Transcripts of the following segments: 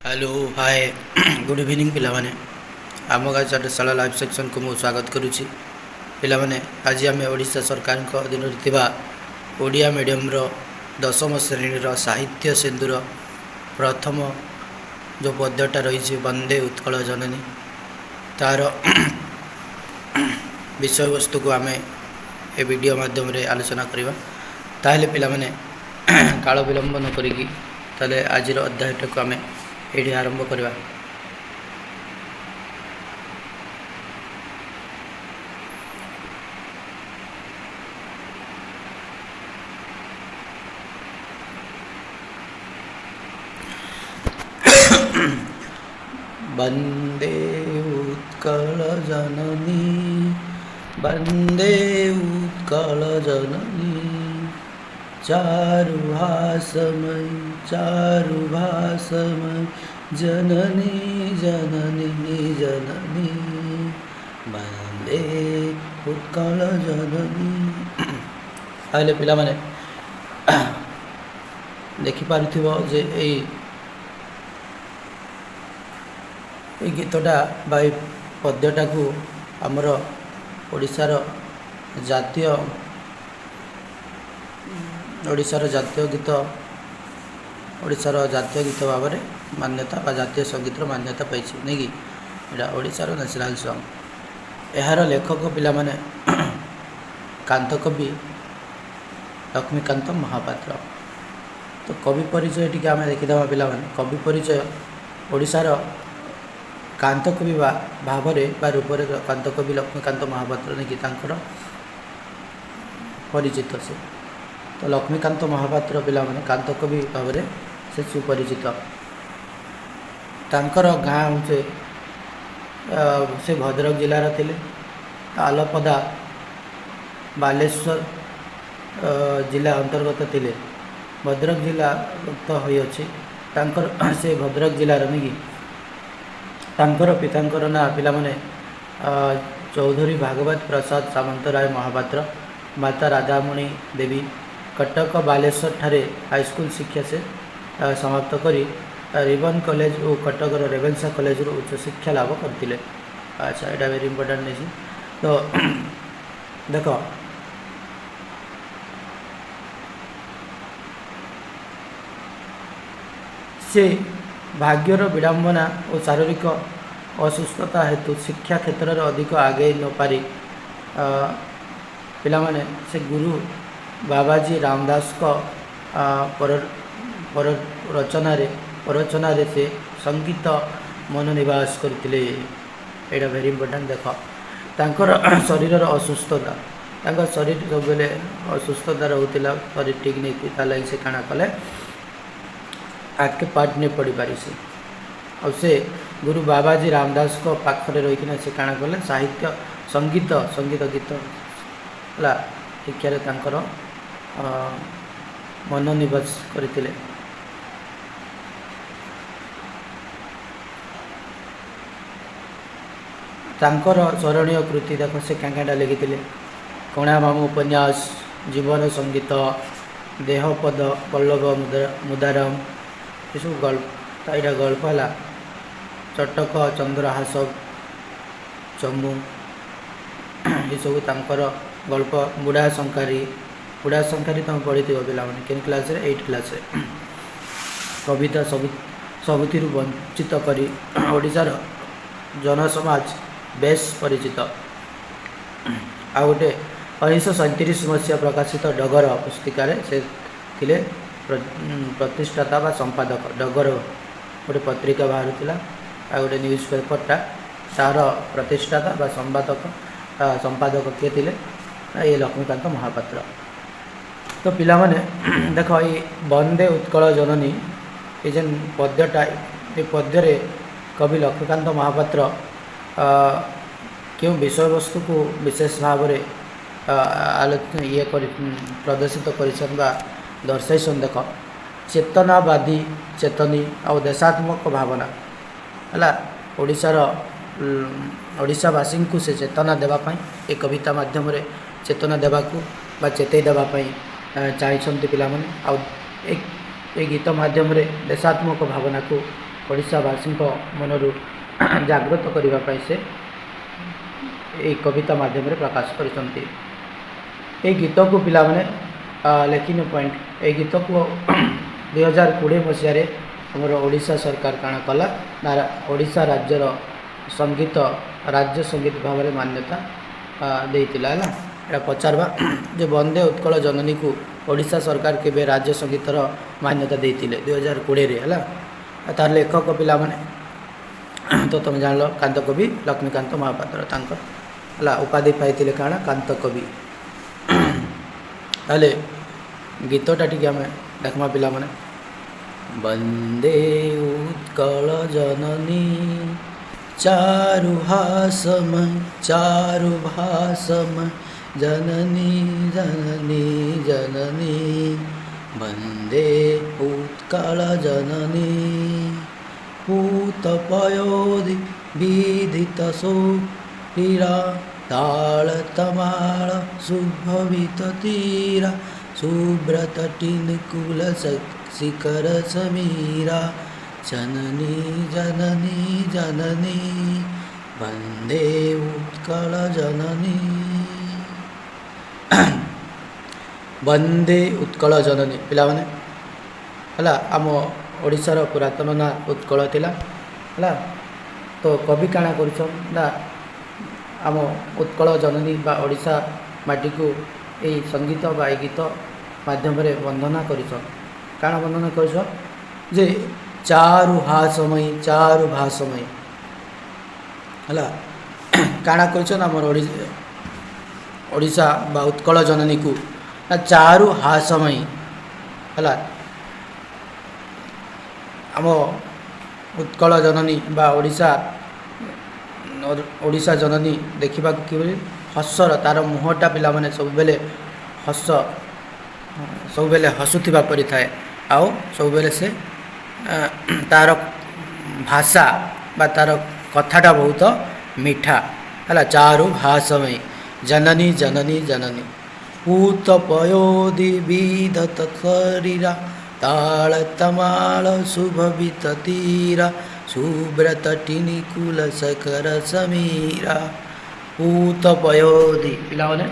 Hello hi good evening पिलामाने आम गाँ चाटशाला live section को मुझे स्वागत करुच्ची पिलामाने आज आम ओडिशा सरकार अधीन ओडिया मीडियम दशम श्रेणी साहित्य सिंधुर प्रथम जो पद्यटा रही वंदे उत्कल जननी तार विषय वस्तु को आम ए वीडियो माध्यम आलोचना करवा ताहले पिलामाने काल विलंब न करी ताले आज अध्यायटा को आम ये आरंभ करवा। वंदे उत्कल जननी वंदे उत्कल जननी चारुभासमय जननी जननी जननी वंदे उत्कल जननी। आइले पिला माने देखि पारुथिबो जे ए गीतटा बा पद्यटा को आमर ओडिशार जातीय गीत भाव में मान्यता बा जातीय संगीत मान्यता पाई नहीं कि यहाँ ओडिशार नेशनल सॉन्ग यार लेखक पिला माने कांत कवि लक्ष्मीकांत महापात्र। तो कवि परिचय टी आम देखीद पिला कवि परिचय ओडिशार कांत कवि भाव में रूप में कांत कवि लक्ष्मीकांत महापात्र नहीं कि परिचित से। तो लक्ष्मीकांत महापात्र पिला माने कांत कवि भाव में से सुपरिचित। तांकर गाँ हूँ से भद्रक जिलार थे आलपदा बालेश्वर जिला अंतर्गत थे भद्रक जिला तो होकर से भद्रक जिलार नहीं तांकर पितांकर ना पिला माने चौधरी भागवत प्रसाद सामंतराय महापात्र माता राधामणि देवी कटक बालेश्वर ठारे हाईस्कूल शिक्षा से समाप्त करी रिबन कॉलेज और कटकर रेवेन्सा कॉलेज उच्च शिक्षा लाभ करते। अच्छा यहाँ वेरी इंपोर्टेंट नहीं तो देख से भाग्यर विडंबना और शारीरिक असुस्थता हेतु शिक्षा क्षेत्र में अधिक आगे न पारी पिला माने से गुरु बाबाजी रामदास को पर रचना से संगीत मनोनिवास करते। यहाँ वेरी इंपोर्टेंट देख तांकर शरीर असुस्थता शरीर सब बेले असुस्थता रोला शरीर ठीक नहीं ताल से काଣା कले आगे पाठ नहीं पढ़ी पारी से गुरु बाबाजी रामदास को पाखरे रहीकिना से काଣା कले साहित्य संगीत गीत है शिक्षार तांकर मनोनिवास करते। तांकर स्मरणीय कृति देख से क्या लिखी कणा मामू उपन्यास जीवन संगीत देहपद पल्लव मुदारम ये सब गल्प यहाँ गल्प है चटक चंद्रहास चमू ये सब तांकर गल्प बुढ़ा शंखारी तुम पढ़ी पे के क्लास 8 क्लास कविता सबुति वंचित करी ओडिशार जनसमाज बेस परिचित। आ गोटे 1937 मसीहा प्रकाशित डगर पुस्तिकार से थिले प्रतिष्ठाता बा संपादक डगर गोटे पत्रिका बाहर आ गोटे न्यूज पेपरटा तार प्रतिष्ठाता बा संपादक किए थे ये लक्ष्मीकांत महापात्र। तो पिला माने देख ये वंदे उत्कल जननी ये जेन पद्यटा ये पद्य कवि लक्ष्मीकांत महापात्र क्यों विषय वस्तु को विशेष भाव में ये प्रदर्शित कर दर्शाई देख चेतनावादी चेतनी और देशात्मक भावना है ओडिशावासी को से चेतना देवाई ये कविता माध्यम चेतना देवाकू बा चेतई देवाई चाहिए पिला माने एक गीत माध्यम देशात्मक भावना को ଓଡ଼ିଶାବାସୀ मनरू जागृत करने से ये कविता माध्यम प्रकाश कर गीत को पिला माने लेखिन पॉइंट ए गीत को 2020 मसीह आमर ओडिशा सरकार काण कला ना ओडिशा राज्यर संगीत राज्य संगीत भाव में मान्यता देइतिला है पचारवा जो वंदे उत्कल जननी को ओडिशा सरकार केबे राज्य संगीतर मान्यता देइतिले 2020 है तार लेखक पिला माने तो तुम जान लो कांत कवि लक्ष्मीकांत महापात्र है उपाधि पाई काण कांत कवि ताले गीतटा टी आम देखमा पिला माने वंदे उत्कल जननी चारु भासम जननी जननी जननी वंदे उत्कल जननी पूतपयोधि विदित सोरा ताल तमाल शुभवित तीरा शुभ्रतटिनकुल शिखर समीरा जननी जननी जननी वंदे उत्कल जननी वंदे उत्कल जननी पिला माने हला आम ओडिशार पुरातन ना उत्कल थिला हला तो कवि काଣା करिछन ना आम उत्कल जननी बा ओडिशा माटी को ए संगीत बा गीत माध्यम रे वंदना करिछन काଣା वंदना करिछन जे चारु भाषमय हला काଣା करिछन आम ओडिशा बा उत्कल जननी को ना चारु हासमय हला आम उत्कल जननी बा ओडिशा जननी देखा कि हसर तार मुहटा पिला माने सब बेले हसुथिबा परि थाए आउ सब बेले से तार भाषा बा तार कथाटा बहुत मीठा है चारु भाषमय जननी जननी जननी पूत पयोधि विधत शरीरा ताल तमाल शुभवित तीरा शुभ्रतटिनिकुल शखर समीरा पूत पयोधि पिला माने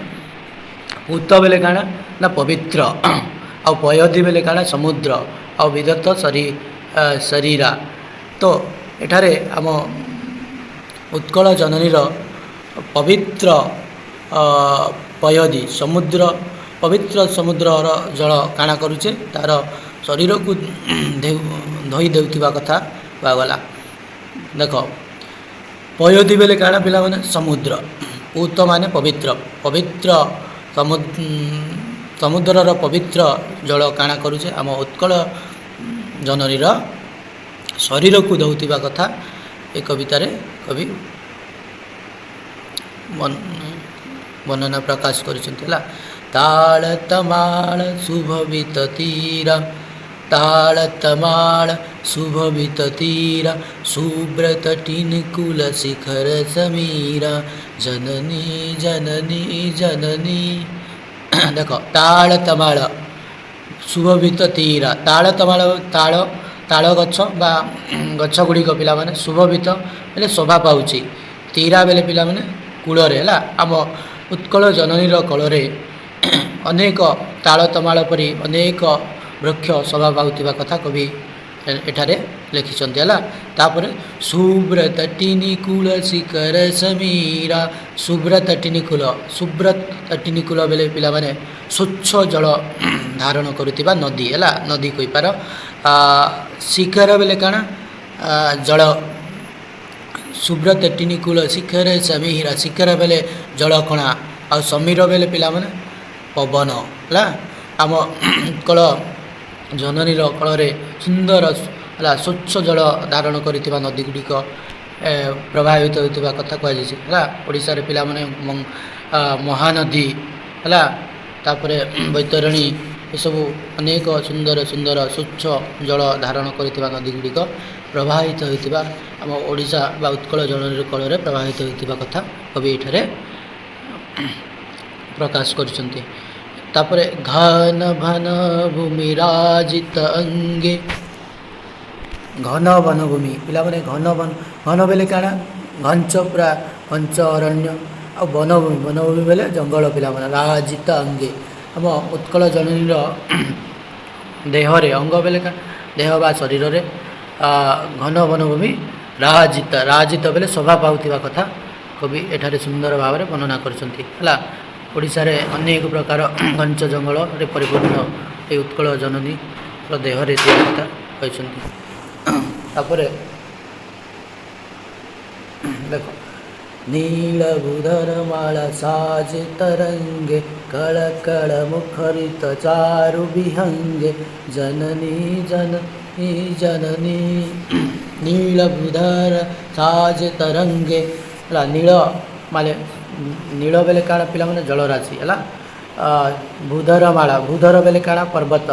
पूत बेले काଣା ना पवित्र आ पयोधि बेले काଣା समुद्र आ विधत शरीरा तो एठारे आम उत्कल जननीर पवित्र पयोधि समुद्र पवित्र समुद्रर जल काଣା करुचे तार शरीर को धोई देउथिबा कथा गला देख पयोधि बेले काଣା पिला माने समुद्र पूत माने पवित्र पवित्र समुद्रर पवित्र जल काଣା करुचे आम उत्कल जननीर शरीर को धोउथिबा कथा ए कवितार कवि वर्णना प्रकाश करिसेंतला ताल तमाल शुभवित तीरा ताल तमाल शुभवित तीरा शुभ्रतटिनकुल शिखर समीरा जननी जननी जननी देख ताल तमाल शुभवित तीरा ताल तमाल ताल ताल गछ बा गछ गुड़िक पिला माने शुभवित बेले शोभा पाउची तीरा बेले पिला माने कूल रे है आम उत्कल जननीर कलरे अनेक ताल तमाल परी अनेक वृक्ष शोभा पाउथिबा कथा कवि एठारे लिखिछन्ति है तापर शुभ्रतटिनिकुल शिखर समीरा शुभ्रतटिनिकुल बेले पिला माने स्वच्छ जल धारण करुथिबा नदी है नदी कहि पार शिखर बेले काଣା जल शुभ्रतटिनिकुल शिखर समीरा शिखर बेले जल कणा आ समीर बेले पिला माने पवन है आम उत्कल जननीर कलरे सुंदर है स्वच्छ जल धारण करिथिबा नदी गुड़िक प्रभावित होता कथा कहुई ओडिशा रे पिला माने महानदी है तापर बैतरणी ये सब अनेक सुंदर सुंदर स्वच्छ जल धारण करिथिबा नदी गुड़िक प्रभावित होता आम ओडिशा बा उत्कल जननीर कलरे प्रभावित होता कथा कवि एठारे प्रकाश करिसेंति तापर घन भन भूमिराजित अंगे घन वनभूमि पिलाने घन बेले काଣା घंच पूरा घंच अरण्य आ वनभूमि बेले जंगल पिलाने राजित अंगे आम उत्कल जननी देहरे अंग बेले देह बा शरीर रे घन वनभूमि राजित बेले शोभा पाउथिबा कथा कवि एठारे सुंदर भाव में वर्णना करछंती हला ओडिशा रे अनेक प्रकार घंच जंगल रे परिपूर्ण ए उत्कल जननी देहरे कथा कहछंती। तापरे देखो नीलबुधर माला साजे तरंगे कळ कळ मुखरित चारु विहंगे जननी जननी जननी नीलबुधर साजे तरंगे नील माले नील बेले काण पिला माने जलराशि है बुधर माला बुधर बेले काण पर्वत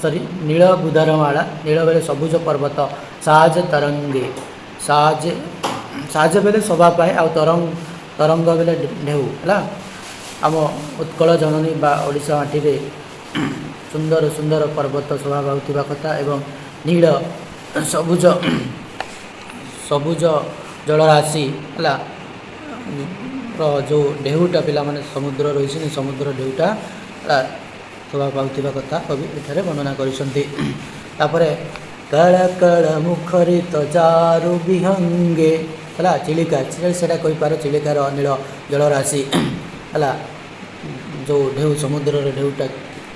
सॉरी नील बुधर माला नील बेले सबुज पर्वत साज तरंगे साज बेले शोभा पाए आ तरंग बेले ढेउ है आम उत्कल जननी बा ओडिशा माटी रे सुंदर सुंदर पर्वत शोभा पाउथिबा कथा एवं नील सबुज सबुज जलराशि है जो ढेउटा पिला माने समुद्र रही समुद्र ढेउटा शोभा पाउथिबा कथा कवि एठारे वर्णना करिसंती। तापरे कळ कळ मुखरित चारु विहंगे है चिलिका से कही पार चिलिकार नील जलराशि है जो ढेउ समुद्र ढेउटा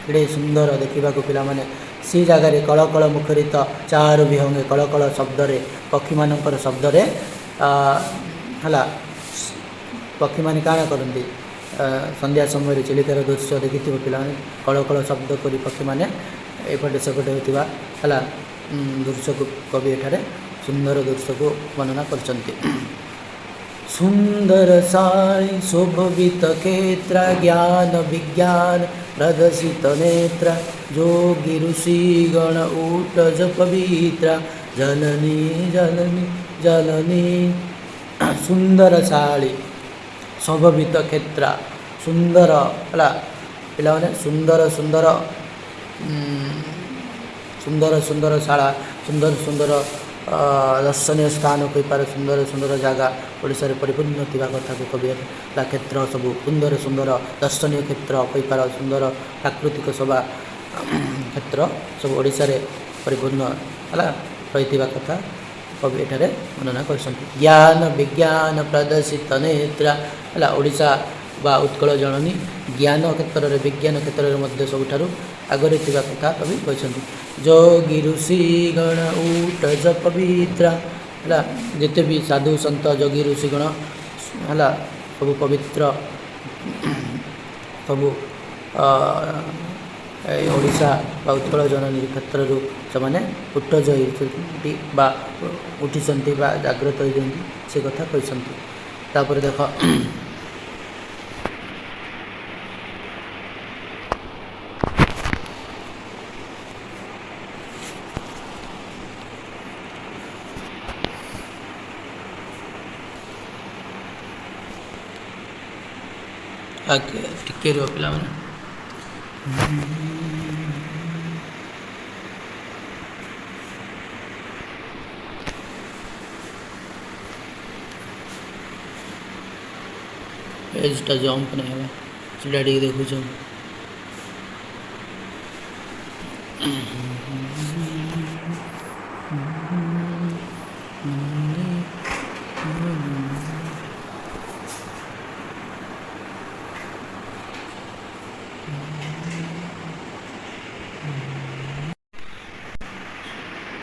केड़े सुंदर देखा पिला माने सी जगार कल कल मुखरित चारु विहंगे कल कल शब्द पक्षी मानकर शब्द है पक्षी मैंने काण करती संध्या समय चिलिकार दृश्य देखी पिला कल कल शब्द कर पक्षी मैंने एपटे सेपटे होता है दृश्य को कवि एठारे सुंदर दृश्य को वर्णना करछंती। सुंदर साई शोभित क्षेत्र ज्ञान विज्ञान प्रदर्शित नेत्र जोगी ऋषि गण ऊटज पवित्र जननी जननी जननी सुंदर साड़ी शोभित क्षेत्र सुंदर है पिला सुंदर सुंदर सुंदर सुंदर शाला सुंदर सुंदर दर्शनीय स्थान कही पारे सुंदर सुंदर जगह ओडिशा रे परिपूर्ण थिबा कथा को कवि क्षेत्र सब सुंदर सुंदर दर्शनीय क्षेत्र कही पार सुंदर प्राकृतिक शोभा क्षेत्र सब ओडिशा रे परिपूर्ण है रही कथा कवि एठारे वर्णना करछंती। ज्ञान विज्ञान प्रदर्शित नेत्र है ओडिशा बा उत्कल जननी ज्ञान क्षेत्र में विज्ञान क्षेत्र में सबुठारु आगरे थिबा कथा कवि कहछंती। जोगी ऋषि गण ऊटज पवित्र है जिते भी साधु संत जोगी ऋषि गण है सब पवित्र सब ओडिशा बा उत्कल जननी क्षेत्र से मैंने उट्टज बा उठी जागृत होती से कथा कहते। तापर देख आगे टिके रो पिला माने पेजटा जंप नहीं है सीधा टी देखुछ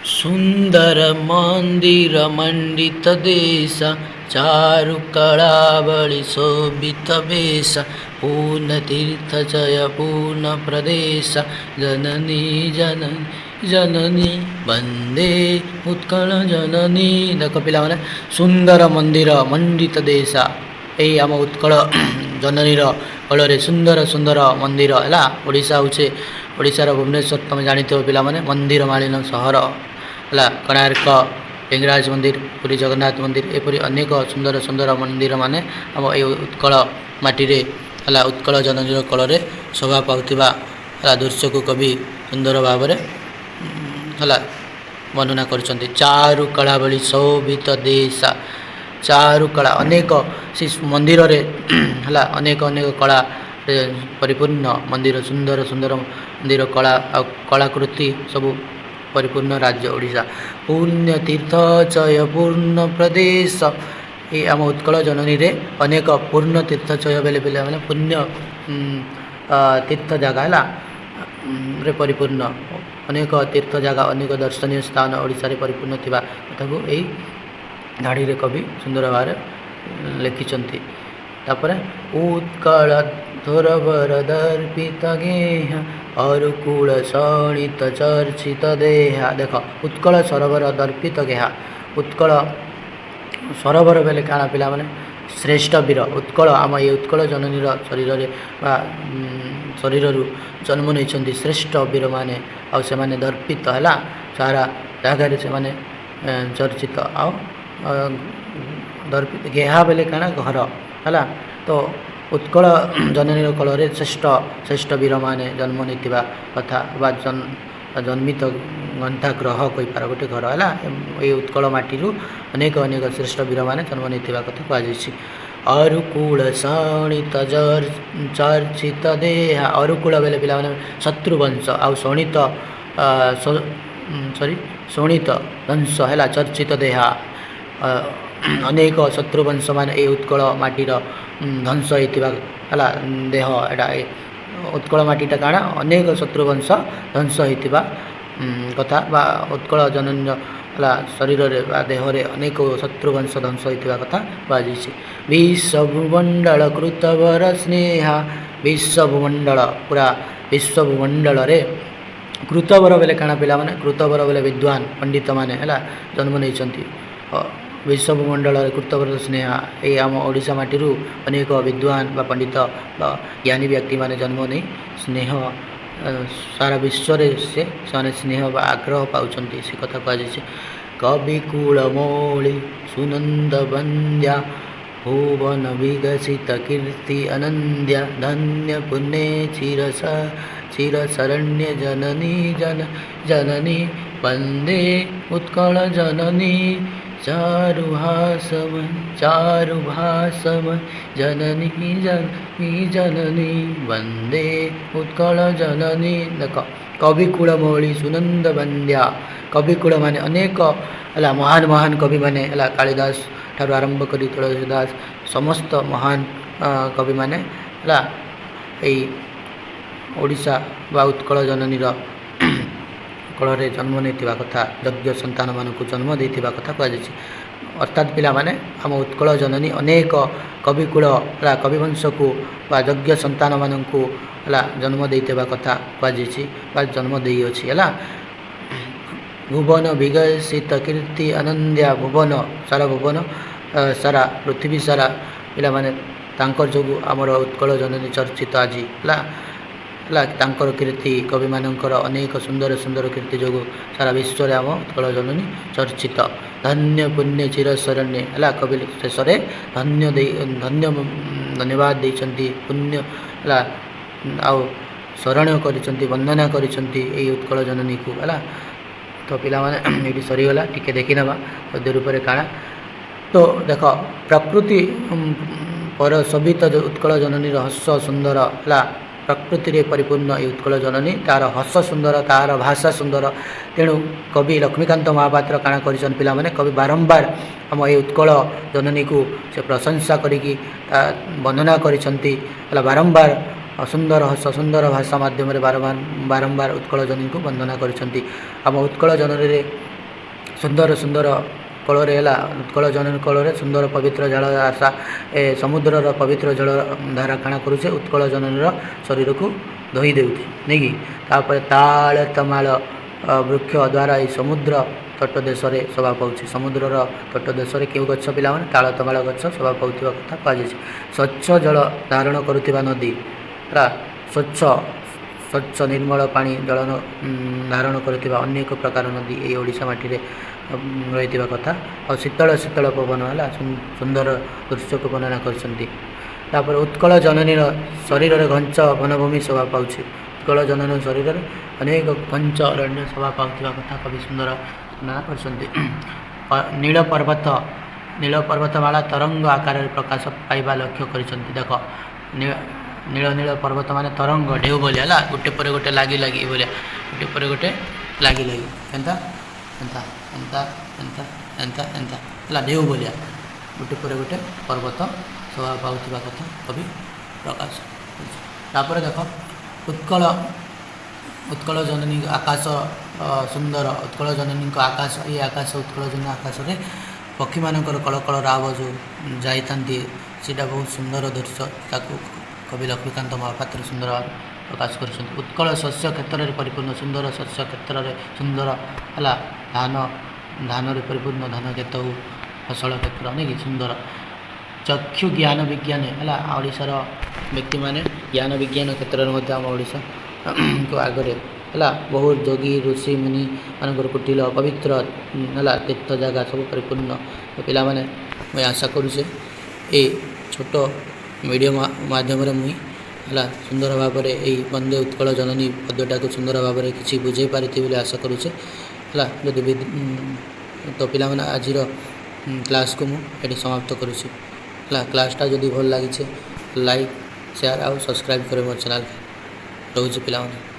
सुंदर मंदिर मंडित देश चारु कलावली शोभित वेश पूर्ण तीर्थ जय पूर्ण प्रदेश जननी जननी जननी वंदे उत्कल जननी। देख पिला माने सुंदर मंदिर मंडित देश यही आम उत्कल जननी कल सुंदर सुंदर मंदिर है ओडिशा हूँ ओडिशार भुवनेश्वर तुम जानते पिला माने मंदिर मालिन सहर है कोणार्क लिंगराज मंदिर पुरी जगन्नाथ मंदिर एपरी अनेक सुंदर सुंदर मंदिर माने आम ये उत्कल माटी है उत्कल जननी कल शोभा पाउथिबा दृश्य को कवि सुंदर भाव है ବର୍ଣ୍ଣନା କରିଛନ୍ତି। ଚାରୁକଳା ଭଳି ଶୋଭିତ ଦେଶ, ଚାରୁକଳା ଅନେକ ସେ ମନ୍ଦିରରେ ହେଲା ଅନେକ ଅନେକ କଳା ପରିପୂର୍ଣ୍ଣ ମନ୍ଦିର, ସୁନ୍ଦର ସୁନ୍ଦର ମନ୍ଦିର, କଳା ଆଉ କଳାକୃତି ସବୁ ପରିପୂର୍ଣ୍ଣ ରାଜ୍ୟ ଓଡ଼ିଶା। ପୁଣ୍ୟ ତୀର୍ଥ ଚୟ ପୂର୍ଣ୍ଣ ପ୍ରଦେଶ, ଏ ଆମ ଉତ୍କଳ ଜନନୀରେ ଅନେକ ପୂର୍ଣ୍ଣ ତୀର୍ଥଚୟ ବେଲେ ପିଲାମାନେ ପୁଣ୍ୟ ତୀର୍ଥ ଜାଗା ହେଲା ରେ ପରିପୂର୍ଣ୍ଣ, ଅନେକ ତୀର୍ଥ ଜାଗା ଅନେକ ଦର୍ଶନୀୟ ସ୍ଥାନ ଓଡ଼ିଶାରେ ପରିପୂର୍ଣ୍ଣ ଥିବା କଥାକୁ ଏହି ଧାଡ଼ିରେ କବି ସୁନ୍ଦର ଭାବରେ ଲେଖିଛନ୍ତି। ତାପରେ ଉତ୍କଳ ଧୋରବର ଦର୍ପିତ ଗେହ ଅରୁକୁଳ ଶୋଣିତ ଚର୍ଚ୍ଚିତ ଦେହା। ଦେଖ ଉତ୍କଳ ସରୋବର ଦର୍ପିତ ଗେହା, ଉତ୍କଳ ସରୋବର ବେଲେ କାଣା ପିଲାମାନେ ଶ୍ରେଷ୍ଠ ବୀର, ଉତ୍କଳ ଆମ ଏ ଉତ୍କଳ ଜନନୀର ଶରୀରରେ ବା ଶରୀରରୁ ଜନ୍ମ ନେଇଛନ୍ତି ଶ୍ରେଷ୍ଠ ବୀରମାନେ, ଆଉ ସେମାନେ ଦର୍ପିତ ହେଲା ସାରା ଜାଗାରେ ସେମାନେ ଚର୍ଚ୍ଚିତ। ଆଉ ଦର୍ପିତ ଗେହା ବେଲେ କାଣା ଘର ହେଲା, ତ ଉତ୍କଳ ଜନନୀର କଳରେ ଶ୍ରେଷ୍ଠ ବୀରମାନେ ଜନ୍ମ ନେଇଥିବା କଥା ବା ଜନ୍ମିତ ଗନ୍ଥା ଗ୍ରହ କହିପାର ଗୋଟେ ଘର ହେଲା। ଏଇ ଉତ୍କଳ ମାଟିରୁ ଅନେକ ଅନେକ ଶ୍ରେଷ୍ଠ ବୀରମାନେ ଜନ୍ମ ନେଇଥିବା କଥା କୁହାଯାଇଛି। ଅରୁକୁଳ ଶୋଣିତ ଚର୍ଚ୍ଚିତ ଦେହା, ଅରୁକୁଳ ବେଲେ ପିଲାମାନେ ଶତ୍ରୁବଂଶ, ଆଉ ଶୋଣିତ ଶୋଣିତ ବଂଶ ହେଲା ଚର୍ଚ୍ଚିତ ଦେହା, ଅନେକ ଶତ୍ରୁବଂଶ ମାନେ ଏ ଉତ୍କଳ ମାଟିର ଧ୍ୱଂସ ହେଇଥିବା ହେଲା ଦେହ, ଏଇଟା ଉତ୍କଳ ମାଟିଟା କାଣା ଅନେକ ଶତ୍ରୁବଂଶ ଧ୍ୱଂସ ହେଇଥିବା କଥା ବା ଉତ୍କଳ ଜନନୀର ହେଲା ଶରୀରରେ ବା ଦେହରେ ଅନେକ ଶତ୍ରୁବଂଶ ଧ୍ୱଂସ ହୋଇଥିବା କଥା କୁହାଯାଇଛି। ବିଶ୍ୱଭୂମଣ୍ଡଳ କୃତବର ସ୍ନେହା, ବିଶ୍ୱଭୂମଣ୍ଡଳ ପୁରା ବିଶ୍ୱଭୂମଣ୍ଡଳରେ କୃତବର ବେଲେ କାଣା ପିଲାମାନେ, କୃତବର ବେଲେ ବିଦ୍ୱାନ ପଣ୍ଡିତମାନେ ହେଲା ଜନ୍ମ ନେଇଛନ୍ତି। ବିଶ୍ୱଭୂମଣ୍ଡଳରେ କୃତବର ସ୍ନେହା, ଏଇ ଆମ ଓଡ଼ିଶା ମାଟିରୁ ଅନେକ ବିଦ୍ୱାନ ବା ପଣ୍ଡିତ ବା ଜ୍ଞାନୀ ବ୍ୟକ୍ତିମାନେ ଜନ୍ମ ନେଇ ସ୍ନେହ ସାରା ବିଶ୍ୱରେ ସେମାନେ ସ୍ନେହ ବା ଆଗ୍ରହ ପାଉଛନ୍ତି ସେ କଥା କୁହାଯାଇଛି। କବିକୁଳ ମୌଳି ସୁନନ୍ଦ ବନ୍ଦ୍ୟା ଭୁବନ ବିକଶିତ କୀର୍ତ୍ତି ଅନନ୍ଦ୍ୟା, ଧନ୍ୟ ପୁଣ୍ୟେ ଚିରଶରଣ୍ୟ ଜନନୀ ବନ୍ଦେ ଉତ୍କଳ ଜନନୀ ଚାରୁଭାସମ ଜନନୀ ବନ୍ଦେ ଉତ୍କଳ ଜନନୀ। ଦେଖ କବିକୁଳ ମୌଳି ସୁନନ୍ଦ ବନ୍ଦ୍ୟା, କବିକୁଳ ମାନେ ଅନେକ ହେଲା ମହାନ ମହାନ କବିମାନେ ହେଲା କାଳିଦାସ ଠାରୁ ଆରମ୍ଭ କରି ତୁଳସୀ ଦାସ ସମସ୍ତ ମହାନ କବିମାନେ ହେଲା ଏଇ ଓଡ଼ିଶା ବା ଉତ୍କଳ ଜନନୀର କଳରେ ଜନ୍ମ ନେଇଥିବା କଥା, ଯଜ୍ଞ ସନ୍ତାନମାନଙ୍କୁ ଜନ୍ମ ଦେଇଥିବା କଥା କୁହାଯାଇଛି। ଅର୍ଥାତ୍ ପିଲାମାନେ ଆମ ଉତ୍କଳ ଜନନୀ ଅନେକ କବିକୁଳ ହେଲା କବିବଂଶକୁ ବା ଯଜ୍ଞ ସନ୍ତାନମାନଙ୍କୁ ହେଲା ଜନ୍ମ ଦେଇଥିବା କଥା କୁହାଯାଇଛି ବା ଜନ୍ମ ଦେଇଅଛି ହେଲା। ଭୁବନ ବିକଶିତ କୀର୍ତ୍ତି ଅନନ୍ଦ୍ୟା, ଭୁବନ ସାରା ପୃଥିବୀ ସାରା ପିଲାମାନେ ତାଙ୍କର ଯୋଗୁଁ ଆମର ଉତ୍କଳ ଜନନୀ ଚର୍ଚ୍ଚିତ ଆଜି ହେଲା ତାଙ୍କର କୀର୍ତ୍ତି କବିମାନଙ୍କର ଅନେକ ସୁନ୍ଦର ସୁନ୍ଦର କୀର୍ତ୍ତି ଯୋଗୁଁ ସାରା ବିଶ୍ୱରେ ଆମ ଉତ୍କଳ ଜନନୀ ଚର୍ଚ୍ଚିତ। ଧନ୍ୟ ପୁଣ୍ୟ ଚିରଶରଣ୍ୟ ହେଲା କବି ଶେଷରେ ଧନ୍ୟବାଦ ଦେଇଛନ୍ତି, ପୁଣ୍ୟ ହେଲା ଆଉ ଶରଣ କରିଛନ୍ତି, ବନ୍ଦନା କରିଛନ୍ତି ଏଇ ଉତ୍କଳ ଜନନୀକୁ ହେଲା। ତ ପିଲାମାନେ ଏଇଠି ସରିଗଲା, ଟିକେ ଦେଖିନେବା ପଦ୍ୟ ରୂପରେ କାଣା। ତ ଦେଖ ପ୍ରକୃତି ପର ଶୋଭିତ ଉତ୍କଳ ଜନନୀର ହସ ସୁନ୍ଦର ହେଲା, ପ୍ରକୃତିରେ ପରିପୂର୍ଣ୍ଣ ଏ ଉତ୍କଳ ଜନନୀ, ତାର ହସ ସୁନ୍ଦର, ତାର ଭାଷା ସୁନ୍ଦର। ତେଣୁ କବି ଲକ୍ଷ୍ମୀକାନ୍ତ ମହାପାତ୍ର କାଣା କରିଛନ୍ତି ପିଲାମାନେ, କବି ବାରମ୍ବାର ଆମ ଏ ଉତ୍କଳ ଜନନୀକୁ ସେ ପ୍ରଶଂସା କରିକି ବର୍ଣ୍ଣନା କରିଛନ୍ତି ହେଲା। ବାରମ୍ବାର ସୁନ୍ଦର ହସ ସୁନ୍ଦର ଭାଷା ମାଧ୍ୟମରେ ବାରମ୍ବାର ଉତ୍କଳ ଜନନୀକୁ ବନ୍ଦନା କରିଛନ୍ତି। ଆମ ଉତ୍କଳ ଜନନୀରେ ସୁନ୍ଦର ସୁନ୍ଦର କଳରେ ହେଲା ଉତ୍କଳ ଜନନୀ କଳରେ ସୁନ୍ଦର ପବିତ୍ର ଜଳ ଆଶା ସମୁଦ୍ରର ପବିତ୍ର ଜଳ ଧାରା କାଣା କରୁଛେ ଉତ୍କଳ ଜନନୀର ଶରୀରକୁ ଧୋଇ ଦେଉଛି ନେଇକି। ତାପରେ ତାଳ ତମାଳ ବୃକ୍ଷ ଦ୍ୱାରା ଏଇ ସମୁଦ୍ର ତଟ ଦେଶରେ ଶୋଭା ପାଉଛି। ସମୁଦ୍ରର ତଟ ଦେଶରେ କେଉଁ ଗଛ ପିଲାମାନେ, ତାଳ ତମାଳ ଗଛ ଶୋଭା ପାଉଥିବା କଥା କୁହାଯାଇଛି। ସ୍ୱଚ୍ଛ ଜଳ ଧାରଣ କରୁଥିବା ନଦୀ ହେଲା, ସ୍ୱଚ୍ଛ ନିର୍ମଳ ପାଣି ଜଳ ଧାରଣ କରୁଥିବା ଅନେକ ପ୍ରକାର ନଦୀ ଏଇ ଓଡ଼ିଶା ମାଟିରେ ରହିଥିବା କଥା। ଆଉ ଶୀତଳ ଶୀତଳ ପବନ ହେଲା ସୁନ୍ଦର ଦୃଶ୍ୟକୁ ବର୍ଣ୍ଣନା କରିଛନ୍ତି। ତାପରେ ଉତ୍କଳ ଜନନୀର ଶରୀରରେ ଘଞ୍ଚ ବନଭୂମି ଶୋଭା ପାଉଛି। ଉତ୍କଳ ଜନନୀ ଶରୀରରେ ଅନେକ ଘଞ୍ଚ ଅରଣ୍ୟ ଶୋଭା ପାଉଥିବା କଥା କବି ସୁନ୍ଦର ବର୍ଣ୍ଣନା କରିଛନ୍ତି। ନୀଳ ପର୍ବତମାଳା ତରଙ୍ଗ ଆକାରରେ ପ୍ରକାଶ ପାଇବା ଲକ୍ଷ୍ୟ କରିଛନ୍ତି। ଦେଖ ନୀଳ ନୀଳ ପର୍ବତ ମାନେ ତରଙ୍ଗ ଢେଉ ଭଳିଆ ହେଲା, ଗୋଟେ ପରେ ଗୋଟେ ଲାଗି ଭଳିଆ, ଗୋଟେ ପରେ ଗୋଟେ ଲାଗି ଏନ୍ତା ଏନ୍ତା ଏନ୍ତା ଏନ୍ତା ଏନ୍ତା ଏନ୍ତା ହେଲା, ଢେଉ ଭଳିଆ ଗୋଟେ ପରେ ଗୋଟେ ପର୍ବତ ଶୋଭା ପାଉଥିବା କଥା କବି ପ୍ରକାଶ। ତାପରେ ଦେଖ ଉତ୍କଳ ଜନନୀଙ୍କ ଆକାଶ ସୁନ୍ଦର, ଉତ୍କଳ ଜନନୀଙ୍କ ଆକାଶ, ଏଇ ଆକାଶ ଉତ୍କଳ ଜନନୀ ଆକାଶରେ ପକ୍ଷୀମାନଙ୍କର କଳକଳ ରାବ ଯେଉଁ ଯାଇଥାନ୍ତି ସେଇଟା ବହୁତ ସୁନ୍ଦର ଦୃଶ୍ୟ, ତାକୁ କବି ଲକ୍ଷ୍ମୀକାନ୍ତ ମହାପାତ୍ର ସୁନ୍ଦର ଭାବେ ପ୍ରକାଶ କରିଛନ୍ତି। ଉତ୍କଳ ଶସ୍ୟ କ୍ଷେତ୍ରରେ ପରିପୂର୍ଣ୍ଣ, ସୁନ୍ଦର ଶସ୍ୟ କ୍ଷେତ୍ରରେ ସୁନ୍ଦର ହେଲା, ଧାନରେ ପରିପୂର୍ଣ୍ଣ, ଧାନ କ୍ଷେତ ହଉ ଫସଲ କ୍ଷେତ୍ର ନାଇକି ସୁନ୍ଦର। ଚକ୍ଷୁ ଜ୍ଞାନ ବିଜ୍ଞାନ ହେଲା, ଓଡ଼ିଶାର ବ୍ୟକ୍ତିମାନେ ଜ୍ଞାନ ବିଜ୍ଞାନ କ୍ଷେତ୍ରରେ ମଧ୍ୟ ଆମ ଓଡ଼ିଶାକୁ ଆଗରେ ହେଲା, ବହୁତ ଯୋଗୀ ଋଷି ମୁନି ମାନଙ୍କର କୁଟିଳ ପବିତ୍ର ହେଲା ତୀର୍ଥ ଜାଗା ସବୁ ପରିପୂର୍ଣ୍ଣ। ପିଲାମାନେ ମୁଇଁ ଆଶା କରୁଛେ ଏଇ ଛୋଟ ଭିଡ଼ିଓ ମାଧ୍ୟମରେ ମୁଇଁ ହେଲା ସୁନ୍ଦର ଭାବରେ ଏଇ ବନ୍ଦେ ଉତ୍କଳ ଜନନୀ ପଦ୍ୟଟାକୁ ସୁନ୍ଦର ଭାବରେ କିଛି ବୁଝେଇ ପାରିଥିବି ବୋଲି ଆଶା କରୁଛେ ହେଲା। ଯଦି ତ ପିଲାମାନେ ଆଜିର କ୍ଲାସ୍କୁ ମୁଁ ଏଠି ସମାପ୍ତ କରୁଛି ହେଲା। କ୍ଲାସ୍ଟା ଯଦି ଭଲ ଲାଗିଛେ ଲାଇକ୍ ସେୟାର ଆଉ ସବସ୍କ୍ରାଇବ୍ କରିବେ ମୋ ଚ୍ୟାନେଲ୍। ରହୁଛି ପିଲାମାନେ।